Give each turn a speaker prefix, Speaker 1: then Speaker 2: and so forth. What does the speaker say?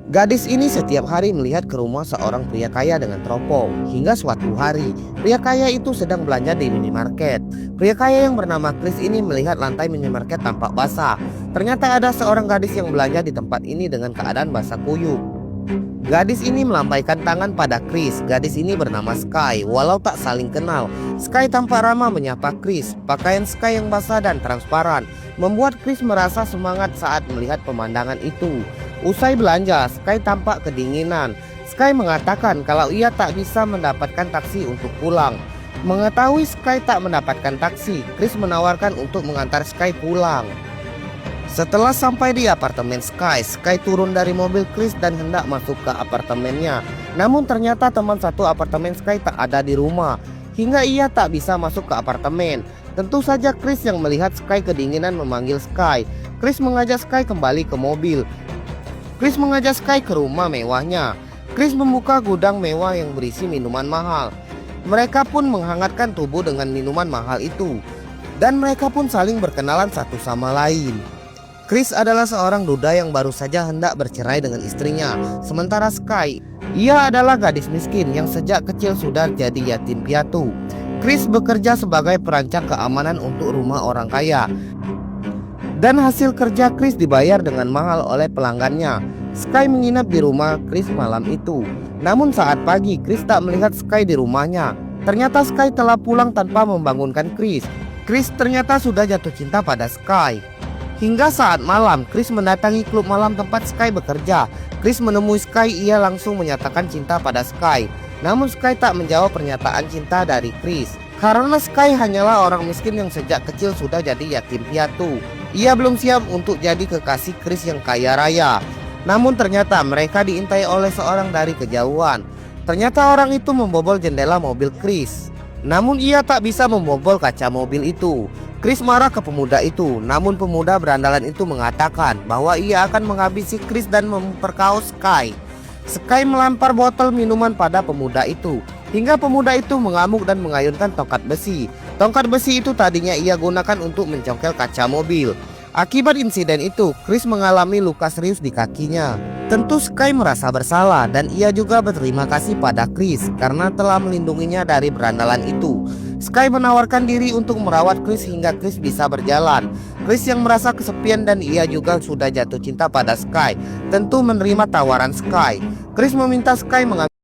Speaker 1: Gadis ini setiap hari melihat ke rumah seorang pria kaya dengan teropong. Hingga suatu hari, pria kaya itu sedang belanja di minimarket. Pria kaya yang bernama Chris ini melihat lantai minimarket tampak basah. Ternyata ada seorang gadis yang belanja di tempat ini dengan keadaan basah kuyup. Gadis ini melambaikan tangan pada Chris. Gadis ini bernama Sky. Walau tak saling kenal, Sky tampak ramah menyapa Chris. Pakaian Sky yang basah dan transparan membuat Chris merasa semangat saat melihat pemandangan itu. Usai belanja, Sky tampak kedinginan. Sky mengatakan kalau ia tak bisa mendapatkan taksi untuk pulang. Mengetahui Sky tak mendapatkan taksi, Chris menawarkan untuk mengantar Sky pulang. Setelah sampai di apartemen Sky, Sky turun dari mobil Chris dan hendak masuk ke apartemennya. Namun ternyata teman satu apartemen Sky tak ada di rumah, hingga ia tak bisa masuk ke apartemen. Tentu saja Chris yang melihat Sky kedinginan memanggil Sky. Chris mengajak Sky kembali ke mobil. Chris mengajak Sky ke rumah mewahnya. Chris membuka gudang mewah yang berisi minuman mahal. Mereka pun menghangatkan tubuh dengan minuman mahal itu. Dan mereka pun saling berkenalan satu sama lain. Chris adalah seorang duda yang baru saja hendak bercerai dengan istrinya. Sementara Sky, ia adalah gadis miskin yang sejak kecil sudah jadi yatim piatu. Chris bekerja sebagai perancang keamanan untuk rumah orang kaya. Dan hasil kerja Chris dibayar dengan mahal oleh pelanggannya. Sky menginap di rumah Chris malam itu. Namun saat pagi, Chris tak melihat Sky di rumahnya. Ternyata Sky telah pulang tanpa membangunkan Chris. Chris ternyata sudah jatuh cinta pada Sky. Hingga saat malam, Chris mendatangi klub malam tempat Sky bekerja. Chris menemui Sky, ia langsung menyatakan cinta pada Sky. Namun Sky tak menjawab pernyataan cinta dari Chris. Karena Sky hanyalah orang miskin yang sejak kecil sudah jadi yatim piatu. Ia belum siap untuk jadi kekasih Chris yang kaya raya. Namun ternyata mereka diintai oleh seorang dari kejauhan. Ternyata orang itu membobol jendela mobil Chris. Namun ia tak bisa membobol kaca mobil itu. Chris marah ke pemuda itu, namun pemuda berandalan itu mengatakan bahwa ia akan menghabisi Chris dan memperkaos Sky. Sky melempar botol minuman pada pemuda itu, hingga pemuda itu mengamuk dan mengayunkan tongkat besi. Tongkat besi itu tadinya ia gunakan untuk mencongkel kaca mobil. Akibat insiden itu, Chris mengalami luka serius di kakinya. Tentu Sky merasa bersalah dan ia juga berterima kasih pada Chris karena telah melindunginya dari berandalan itu. Sky menawarkan diri untuk merawat Chris hingga Chris bisa berjalan. Chris yang merasa kesepian dan ia juga sudah jatuh cinta pada Sky tentu menerima tawaran Sky. Chris meminta Sky mengambil